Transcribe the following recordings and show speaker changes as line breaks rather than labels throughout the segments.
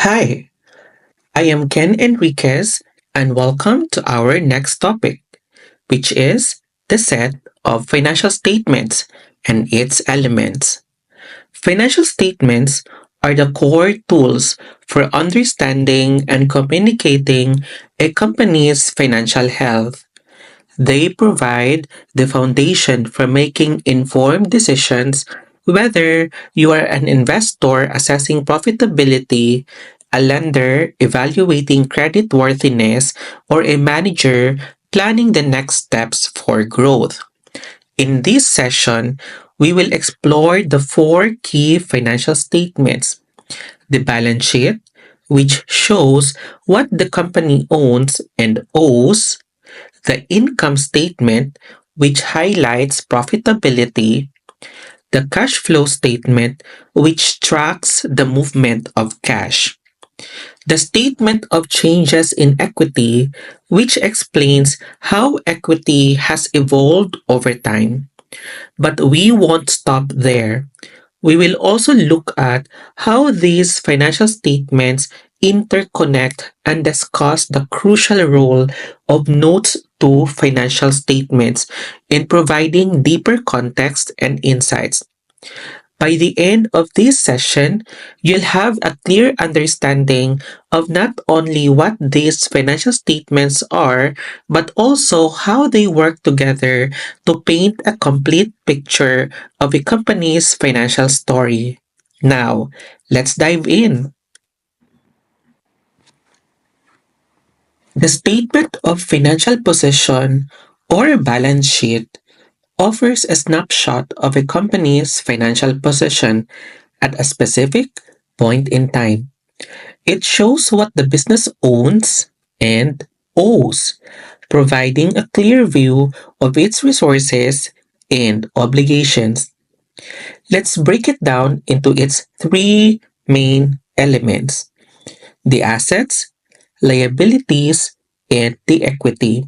Hi, I am Ken Enriquez, and welcome to our next topic, which is the set of financial statements and its elements. Financial statements are the core tools for understanding and communicating a company's financial health. They provide the foundation for making informed decisions whether you are an investor assessing profitability, a lender evaluating creditworthiness, or a manager planning the next steps for growth. In this session, we will explore the four key financial statements: the balance sheet, which shows what the company owns and owes; the income statement, which highlights profitability; the cash flow statement, which tracks the movement of cash; the statement of changes in equity, which explains how equity has evolved over time. But we won't stop there. We will also look at how these financial statements interconnect and discuss the crucial role of notes to financial statements in providing deeper context and insights. By the end of this session, you'll have a clear understanding of not only what these financial statements are, but also how they work together to paint a complete picture of a company's financial story. Now, let's dive in. The statement of financial position or balance sheet offers a snapshot of a company's financial position at a specific point in time. It shows what the business owns and owes, providing a clear view of its resources and obligations. Let's break it down into its three main elements: the assets, liabilities, and the equity.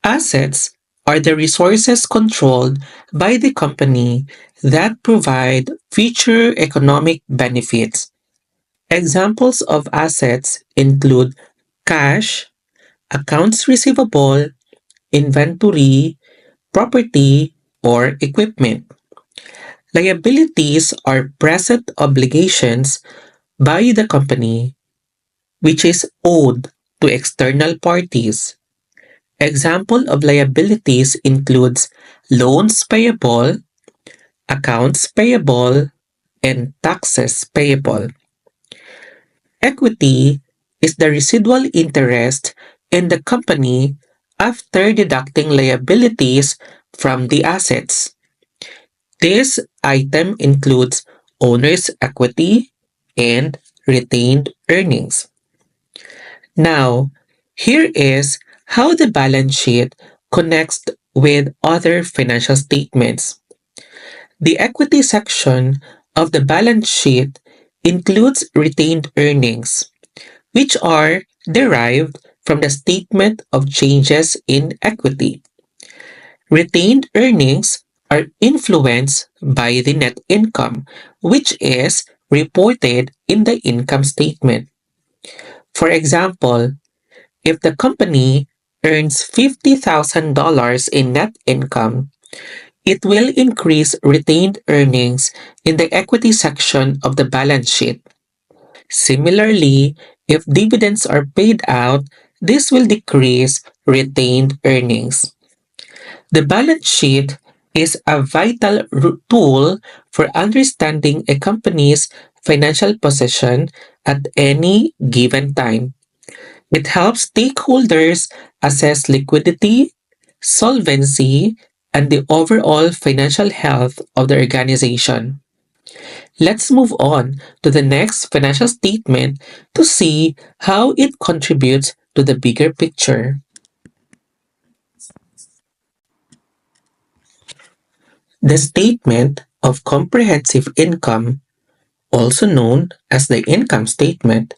Assets are the resources controlled by the company that provide future economic benefits. Examples of assets include cash, accounts receivable, inventory, property, or equipment. Liabilities are present obligations by the company which is owed to external parties. Example of liabilities includes loans payable, accounts payable, and taxes payable. Equity is the residual interest in the company after deducting liabilities from the assets. This item includes owner's equity and retained earnings. Now, here is how the balance sheet connects with other financial statements. The equity section of the balance sheet includes retained earnings, which are derived from the statement of changes in equity. Retained earnings are influenced by the net income, which is reported in the income statement. For example, if the company earns $50,000 in net income, it will increase retained earnings in the equity section of the balance sheet. Similarly, if dividends are paid out, this will decrease retained earnings. The balance sheet is a vital tool for understanding a company's financial position at any given time. It helps stakeholders assess liquidity, solvency, and the overall financial health of the organization. Let's move on to the next financial statement to see how it contributes to the bigger picture. The statement of comprehensive income, also known as the income statement,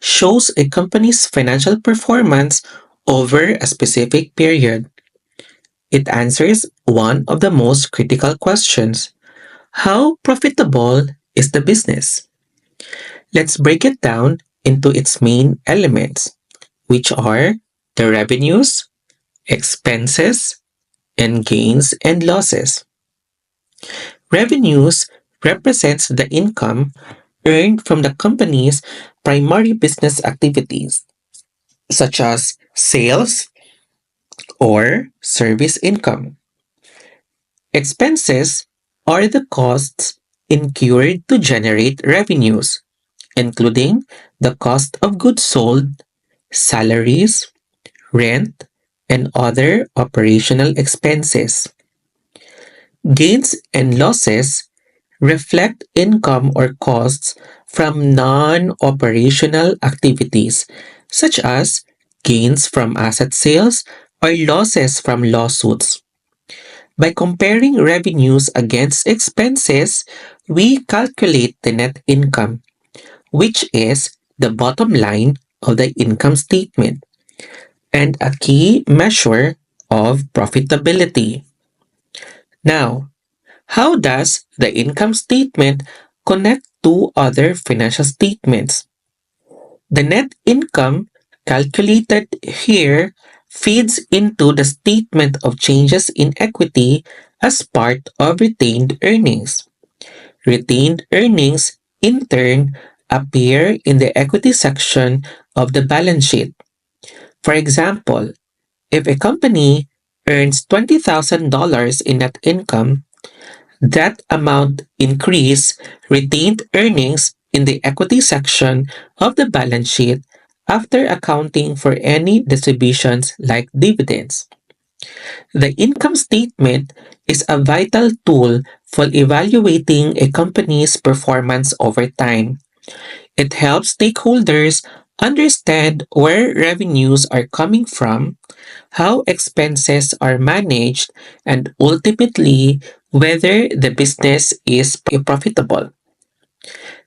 shows a company's financial performance over a specific period. It answers one of the most critical questions: how profitable is the business? Let's break it down into its main elements, which are the revenues, expenses, and gains and losses. Revenues represents the income earned from the company's primary business activities, such as sales or service income. Expenses are the costs incurred to generate revenues, including the cost of goods sold, salaries, rent, and other operational expenses. Gains and losses reflect income or costs from non-operational activities, such as gains from asset sales or losses from lawsuits. By comparing revenues against expenses, we calculate the net income, which is the bottom line of the income statement and a key measure of profitability. Now, how does the income statement connect to other financial statements? The net income calculated here feeds into the statement of changes in equity as part of retained earnings. Retained earnings, in turn, appear in the equity section of the balance sheet. For example, if a company earns $20,000 in net income, that amount increase retained earnings in the equity section of the balance sheet after accounting for any distributions like dividends. The income statement is a vital tool for evaluating a company's performance over time. It helps stakeholders understand where revenues are coming from, how expenses are managed, and ultimately whether the business is profitable.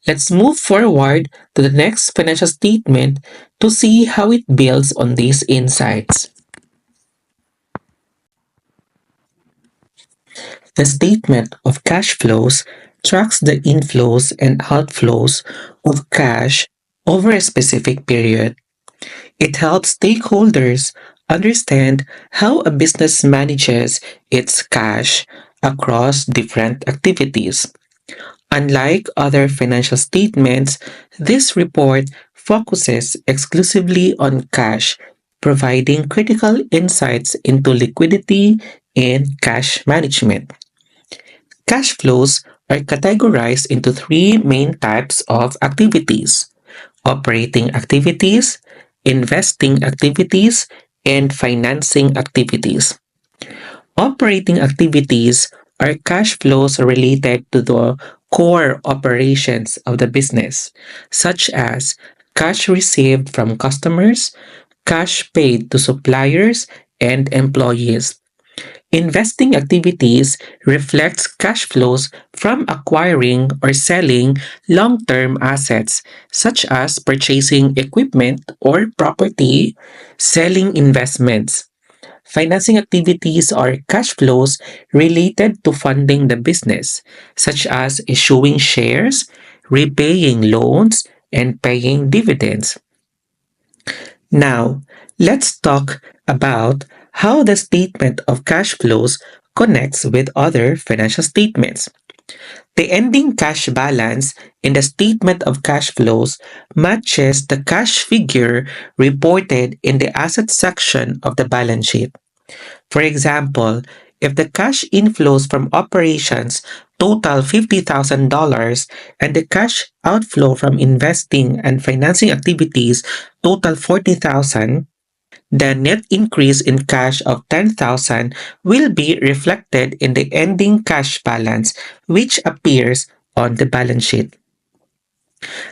Let's move forward to the next financial statement to see how it builds on these insights. The statement of cash flows tracks the inflows and outflows of cash over a specific period. It helps stakeholders understand how a business manages its cash across different activities. Unlike other financial statements, this report focuses exclusively on cash, providing critical insights into liquidity and cash management. Cash flows are categorized into three main types of activities: operating activities, investing activities, and financing activities. Operating activities are cash flows related to the core operations of the business, such as cash received from customers, cash paid to suppliers, and employees. Investing activities reflects cash flows from acquiring or selling long-term assets, such as purchasing equipment or property, selling investments. Financing activities are cash flows related to funding the business, such as issuing shares, repaying loans, and paying dividends. Now, let's talk about how the statement of cash flows connects with other financial statements. The ending cash balance in the statement of cash flows matches the cash figure reported in the asset section of the balance sheet. For example, if the cash inflows from operations total $50,000 and the cash outflow from investing and financing activities total $40,000, the net increase in cash of $10,000 will be reflected in the ending cash balance, which appears on the balance sheet.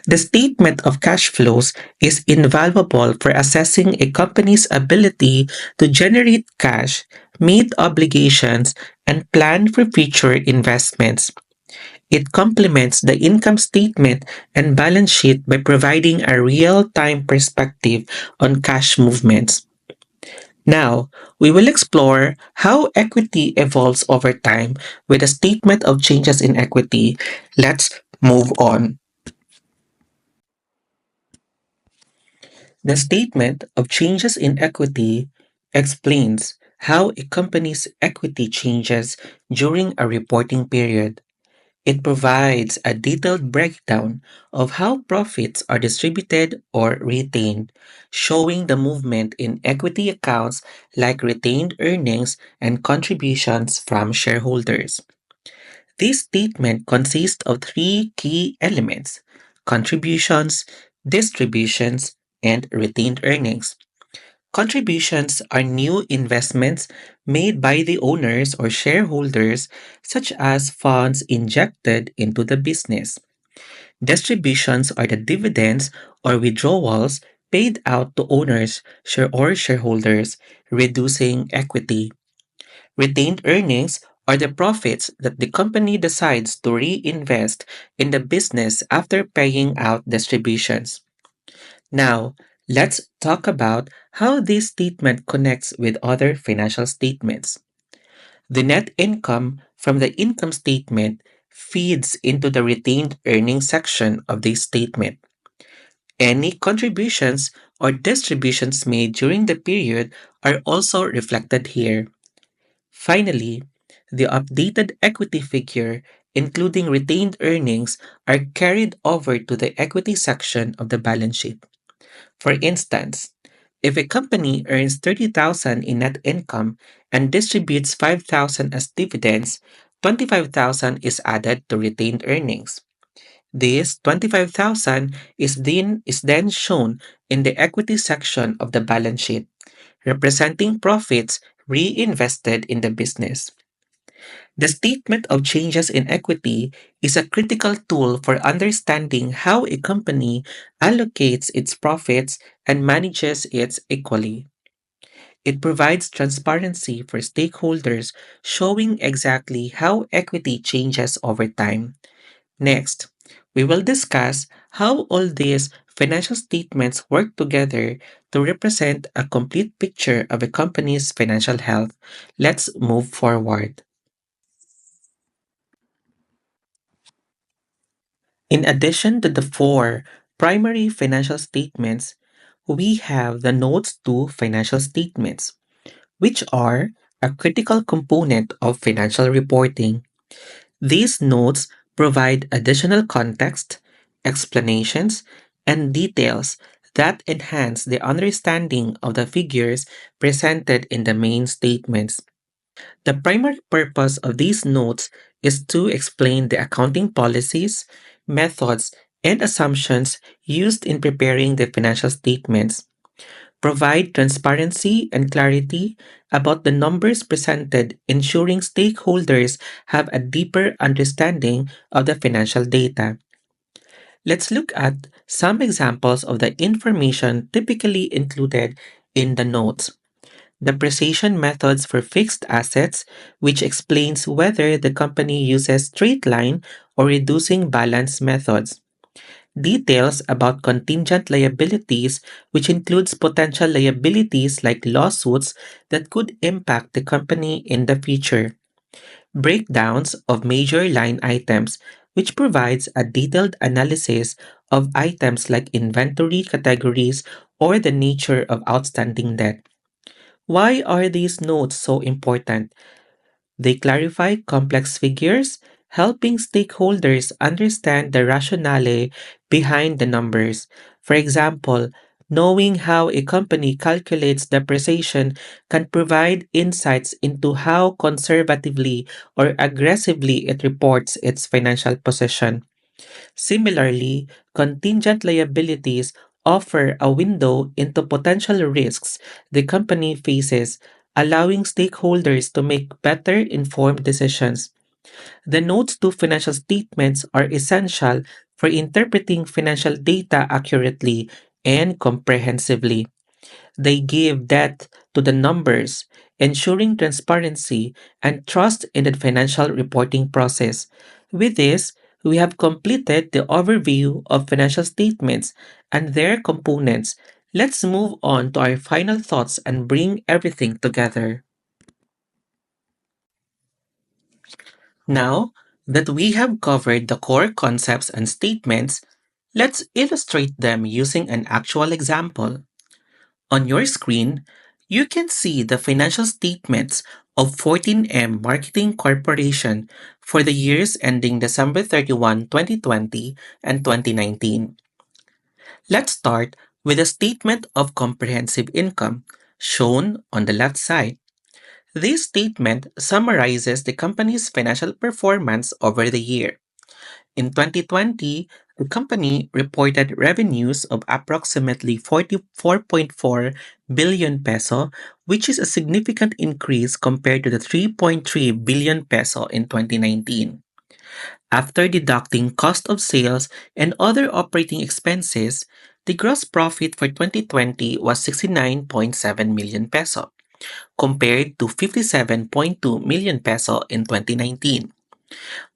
The statement of cash flows is invaluable for assessing a company's ability to generate cash, meet obligations, and plan for future investments. It complements the income statement and balance sheet by providing a real-time perspective on cash movements. Now, we will explore how equity evolves over time with a statement of changes in equity. Let's move on. The statement of changes in equity explains how a company's equity changes during a reporting period. It provides a detailed breakdown of how profits are distributed or retained, showing the movement in equity accounts like retained earnings and contributions from shareholders. This statement consists of three key elements: contributions, distributions, and retained earnings. Contributions are new investments made by the owners or shareholders, such as funds injected into the business. Distributions are the dividends or withdrawals paid out to owners or shareholders, reducing equity. Retained earnings are the profits that the company decides to reinvest in the business after paying out distributions. Now, let's talk about how this statement connects with other financial statements. The net income from the income statement feeds into the retained earnings section of this statement. Any contributions or distributions made during the period are also reflected here. Finally, the updated equity figure, including retained earnings, are carried over to the equity section of the balance sheet. For instance, if a company earns 30,000 in net income and distributes 5,000 as dividends, 25,000 is added to retained earnings. This 25,000 is then shown in the equity section of the balance sheet, representing profits reinvested in the business. The statement of changes in equity is a critical tool for understanding how a company allocates its profits and manages it equally. It provides transparency for stakeholders, showing exactly how equity changes over time. Next, we will discuss how all these financial statements work together to represent a complete picture of a company's financial health. Let's move forward. In addition to the four primary financial statements, we have the notes to financial statements, which are a critical component of financial reporting. These notes provide additional context, explanations, and details that enhance the understanding of the figures presented in the main statements. The primary purpose of these notes is to explain the accounting policies, methods, and assumptions used in preparing the financial statements, provide transparency and clarity about the numbers presented, ensuring stakeholders have a deeper understanding of the financial data. Let's look at some examples of the information typically included in the notes. Depreciation methods for fixed assets, which explains whether the company uses straight line or reducing balance methods. Details about contingent liabilities, which includes potential liabilities like lawsuits that could impact the company in the future. Breakdowns of major line items, which provides a detailed analysis of items like inventory categories or the nature of outstanding debt. Why are these notes so important? They clarify complex figures, helping stakeholders understand the rationale behind the numbers. For example, knowing how a company calculates depreciation can provide insights into how conservatively or aggressively it reports its financial position. Similarly, contingent liabilities offer a window into potential risks the company faces, allowing stakeholders to make better informed decisions. The notes to financial statements are essential for interpreting financial data accurately and comprehensively. They give depth to the numbers, ensuring transparency and trust in the financial reporting process. With this, we have completed the overview of financial statements and their components. Let's move on to our final thoughts and bring everything together. Now that we have covered the core concepts and statements, let's illustrate them using an actual example. On your screen, you can see the financial statements of 14M Marketing Corporation for the years ending December 31, 2020 and 2019. Let's start with a statement of comprehensive income shown on the left side. This statement summarizes the company's financial performance over the year. In 2020, the company reported revenues of approximately 44.4 billion peso, which is a significant increase compared to the 3.3 billion peso in 2019. After deducting cost of sales and other operating expenses, the gross profit for 2020 was 69.7 million peso compared to 57.2 million peso in 2019.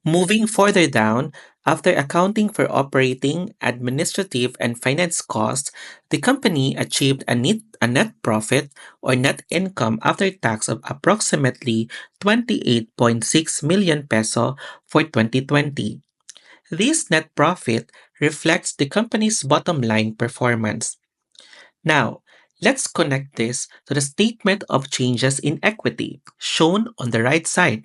Moving further down, after accounting for operating, administrative, and finance costs, the company achieved a net profit or net income after tax of approximately 28.6 million peso for 2020. This net profit reflects the company's bottom line performance. Now, let's connect this to the statement of changes in equity shown on the right side.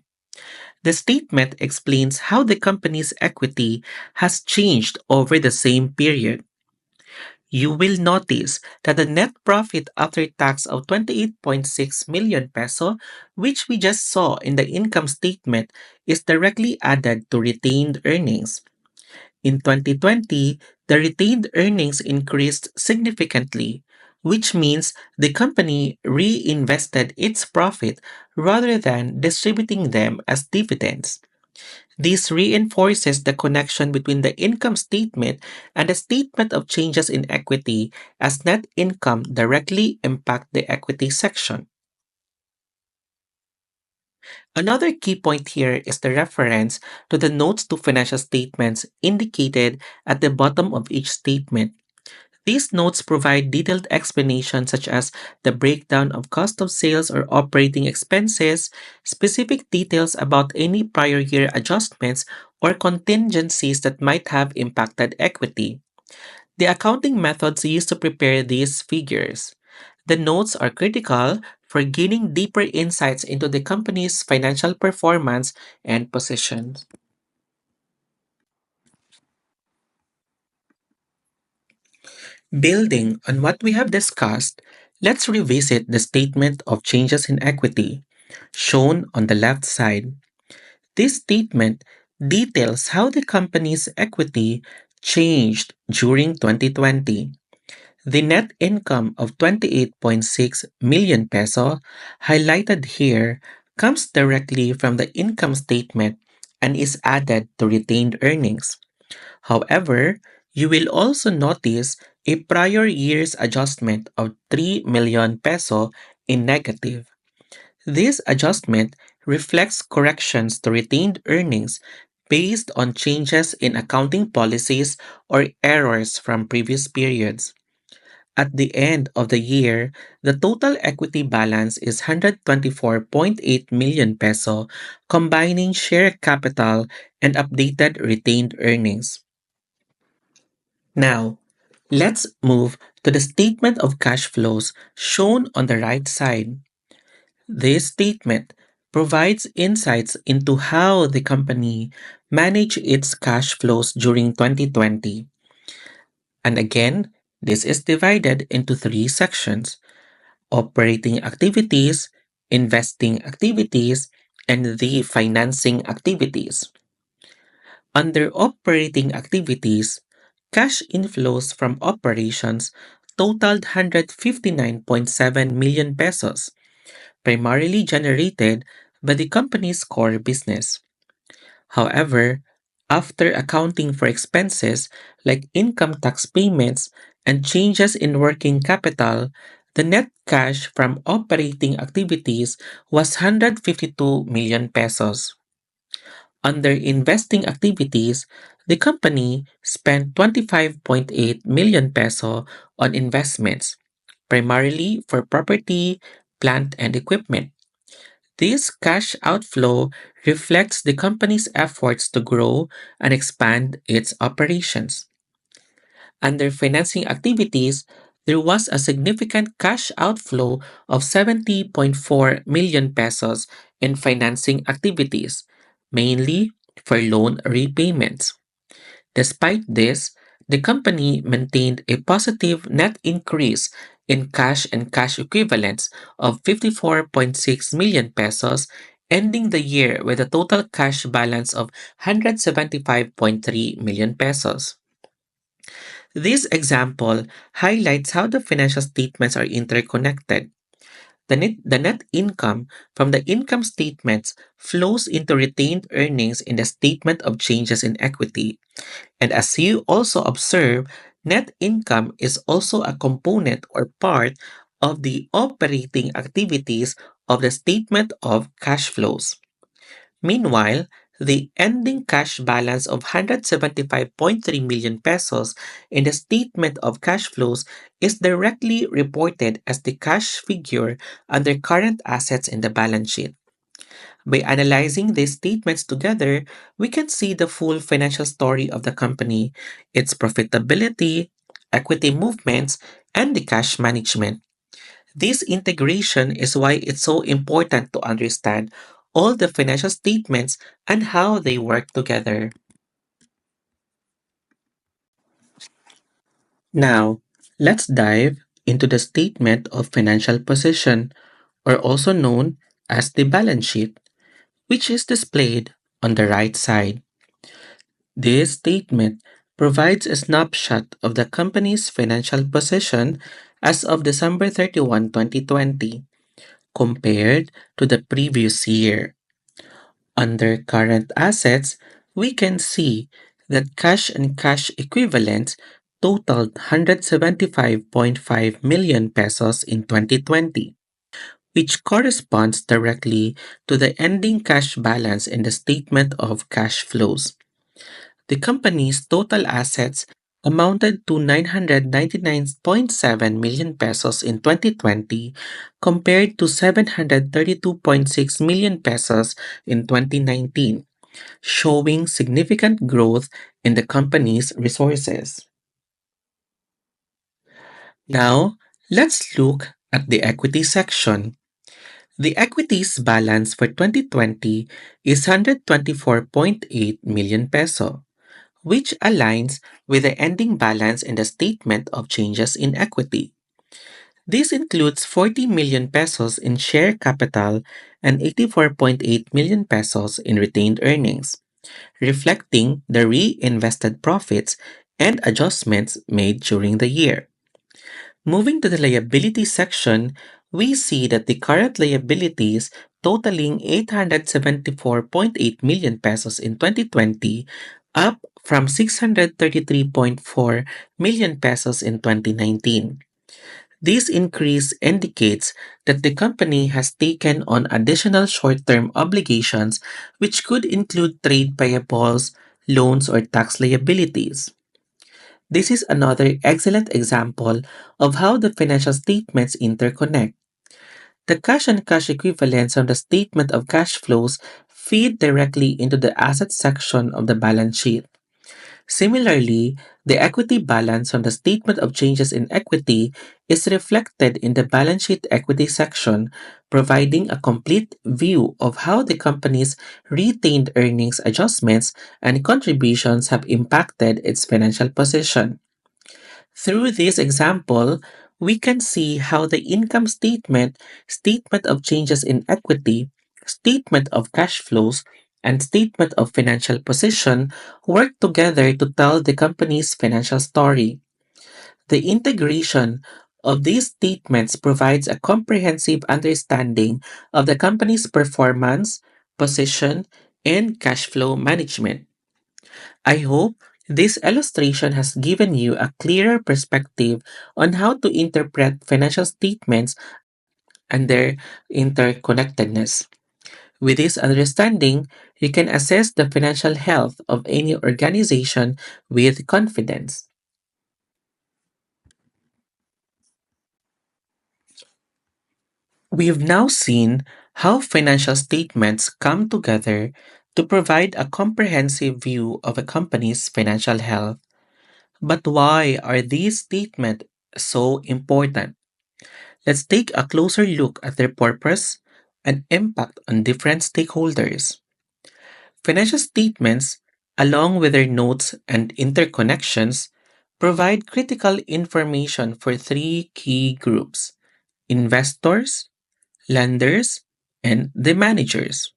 The statement explains how the company's equity has changed over the same period. You will notice that the net profit after tax of 28.6 million peso, which we just saw in the income statement, is directly added to retained earnings. In 2020, the retained earnings increased significantly, which means the company reinvested its profit rather than distributing them as dividends. This reinforces the connection between the income statement and the statement of changes in equity as net income directly impact the equity section. Another key point here is the reference to the notes to financial statements indicated at the bottom of each statement. These notes provide detailed explanations such as the breakdown of cost of sales or operating expenses, specific details about any prior year adjustments, or contingencies that might have impacted equity. The accounting methods used to prepare these figures. The notes are critical for gaining deeper insights into the company's financial performance and position. Building on what we have discussed, let's revisit the statement of changes in equity, shown on the left side. This statement details how the company's equity changed during 2020. The net income of 28.6 million peso, highlighted here, comes directly from the income statement and is added to retained earnings. However, you will also notice a prior year's adjustment of 3 million peso in negative. This adjustment reflects corrections to retained earnings based on changes in accounting policies or errors from previous periods. At the end of the year, the total equity balance is 124.8 million peso, combining share capital and updated retained earnings. Now, let's move to the statement of cash flows shown on the right side. This statement provides insights into how the company managed its cash flows during 2020. And again, this is divided into three sections: operating activities, investing activities, and the financing activities. Under operating activities, cash inflows from operations totaled 159.7 million pesos, primarily generated by the company's core business. However, after accounting for expenses like income tax payments and changes in working capital, the net cash from operating activities was 152 million pesos. Under investing activities, the company spent 25.8 million peso on investments, primarily for property, plant, and equipment. This cash outflow reflects the company's efforts to grow and expand its operations. Under financing activities, there was a significant cash outflow of 70.4 million pesos in financing activities, mainly for loan repayments. Despite this, the company maintained a positive net increase in cash and cash equivalents of 54.6 million pesos, ending the year with a total cash balance of 175.3 million pesos. This example highlights how the financial statements are interconnected. The net income from the income statements flows into retained earnings in the statement of changes in equity. And as you also observe, net income is also a component or part of the operating activities of the statement of cash flows. Meanwhile, the ending cash balance of 175.3 million pesos in the statement of cash flows is directly reported as the cash figure under current assets in the balance sheet. By analyzing these statements together, we can see the full financial story of the company, its profitability, equity movements, and the cash management. This integration is why it's so important to understand all the financial statements and how they work together. Now, let's dive into the statement of financial position, or also known as the balance sheet, which is displayed on the right side. This statement provides a snapshot of the company's financial position as of December 31, 2020, compared to the previous year. Under current assets, we can see that cash and cash equivalents totaled 175.5 million pesos in 2020, which corresponds directly to the ending cash balance in the statement of cash flows. The company's total assets amounted to 999.7 million pesos in 2020 compared to 732.6 million pesos in 2019, showing significant growth in the company's resources. Now, let's look at the equity section. The equities balance for 2020 is 124.8 million peso, which aligns with the ending balance in the statement of changes in equity. This includes 40 million pesos in share capital and 84.8 million pesos in retained earnings, reflecting the reinvested profits and adjustments made during the year. Moving to the liability section, we see that the current liabilities totaling 874.8 million pesos in 2020, up from 633.4 million pesos in 2019. This increase indicates that the company has taken on additional short-term obligations which could include trade payables, loans, or tax liabilities. This is another excellent example of how the financial statements interconnect. The cash and cash equivalents on the statement of cash flows feed directly into the assets section of the balance sheet. Similarly, the equity balance on the statement of changes in equity is reflected in the balance sheet equity section, providing a complete view of how the company's retained earnings adjustments and contributions have impacted its financial position. Through this example, we can see how the income statement, statement of changes in equity, statement of cash flows, and statement of financial position work together to tell the company's financial story. The integration of these statements provides a comprehensive understanding of the company's performance, position, and cash flow management. I hope this illustration has given you a clearer perspective on how to interpret financial statements and their interconnectedness. With this understanding, you can assess the financial health of any organization with confidence. We've now seen how financial statements come together to provide a comprehensive view of a company's financial health. But why are these statements so important. Let's take a closer look at their purpose and impact on different stakeholders. Financial statements, along with their notes and interconnections, provide critical information for three key groups: investors, lenders, and the managers.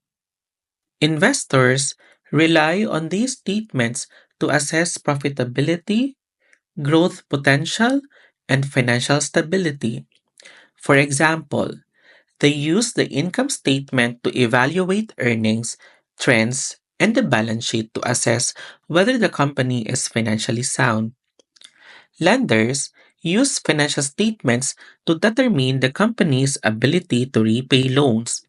Investors rely on these statements to assess profitability, growth potential, and financial stability. For example, they use the income statement to evaluate earnings, trends, and the balance sheet to assess whether the company is financially sound. Lenders use financial statements to determine the company's ability to repay loans.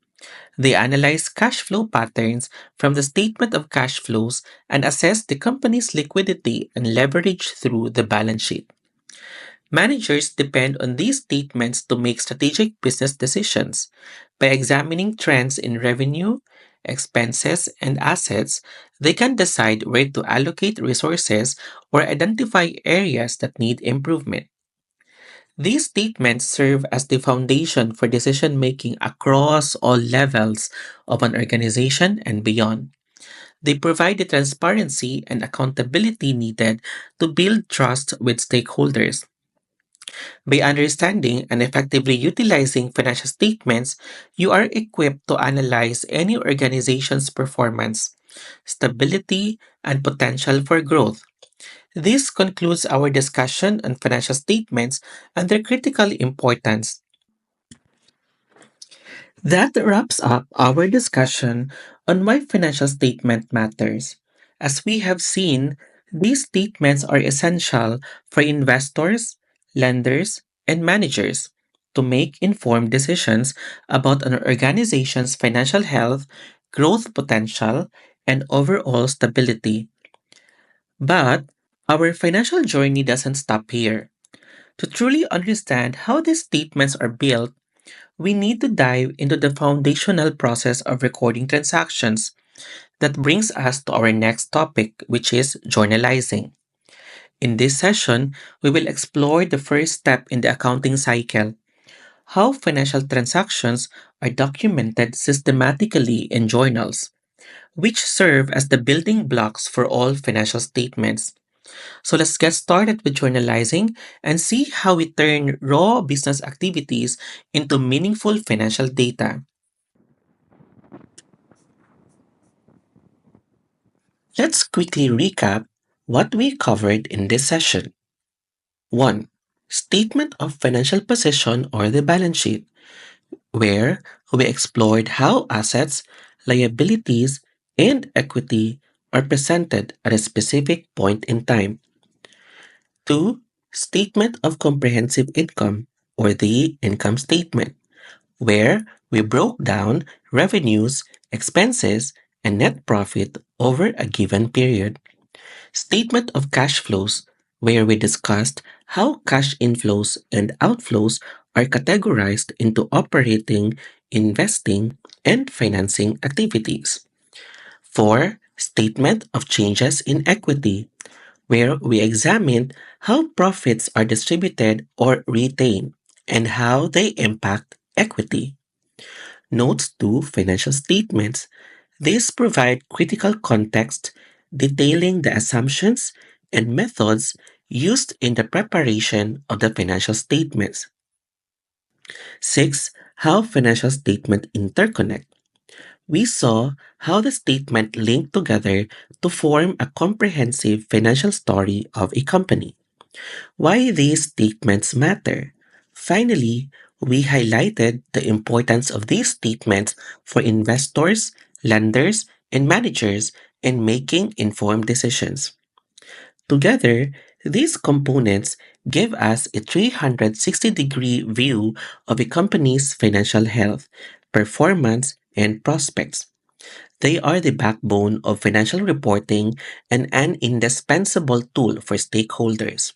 They analyze cash flow patterns from the statement of cash flows and assess the company's liquidity and leverage through the balance sheet. Managers depend on these statements to make strategic business decisions. By examining trends in revenue, expenses, and assets, they can decide where to allocate resources or identify areas that need improvement. These statements serve as the foundation for decision making across all levels of an organization and beyond. They provide the transparency and accountability needed to build trust with stakeholders. By understanding and effectively utilizing financial statements, you are equipped to analyze any organization's performance, stability, and potential for growth. This concludes our discussion on financial statements and their critical importance. That wraps up our discussion on why financial statement matters. As we have seen, these statements are essential for investors, lenders, and managers to make informed decisions about an organization's financial health, growth potential, and overall stability. But our financial journey doesn't stop here. To truly understand how these statements are built, we need to dive into the foundational process of recording transactions. That brings us to our next topic, which is journalizing. In this session, we will explore the first step in the accounting cycle: how financial transactions are documented systematically in journals, which serve as the building blocks for all financial statements. So let's get started with journalizing and see how we turn raw business activities into meaningful financial data. Let's quickly recap what we covered in this session. 1. Statement of financial position or the balance sheet, where we explored how assets, liabilities, and equity are presented at a specific point in time. 2. Statement of comprehensive income or the income statement, where we broke down revenues, expenses, and net profit over a given period. Statement of cash flows, where we discussed how cash inflows and outflows are categorized into operating, investing, and financing activities. 4. Statement of changes in equity, where we examined how profits are distributed or retained and how they impact equity. Notes to financial statements. These provide critical context detailing the assumptions and methods used in the preparation of the financial statements. 6. How financial statements interconnect. We saw how the statement link together to form a comprehensive financial story of a company. Why these statements matter. Finally, we highlighted the importance of these statements for investors, lenders, and managers in making informed decisions. Together, these components give us a 360-degree view of a company's financial health, performance, and prospects. They are the backbone of financial reporting and an indispensable tool for stakeholders.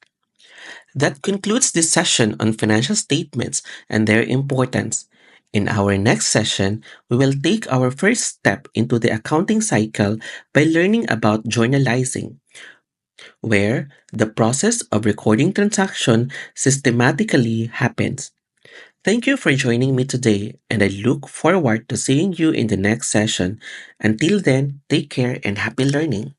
That concludes this session on financial statements and their importance. In our next session, we will take our first step into the accounting cycle by learning about journalizing. where the process of recording transaction systematically happens. Thank you for joining me today, and I look forward to seeing you in the next session. Until then, take care and happy learning.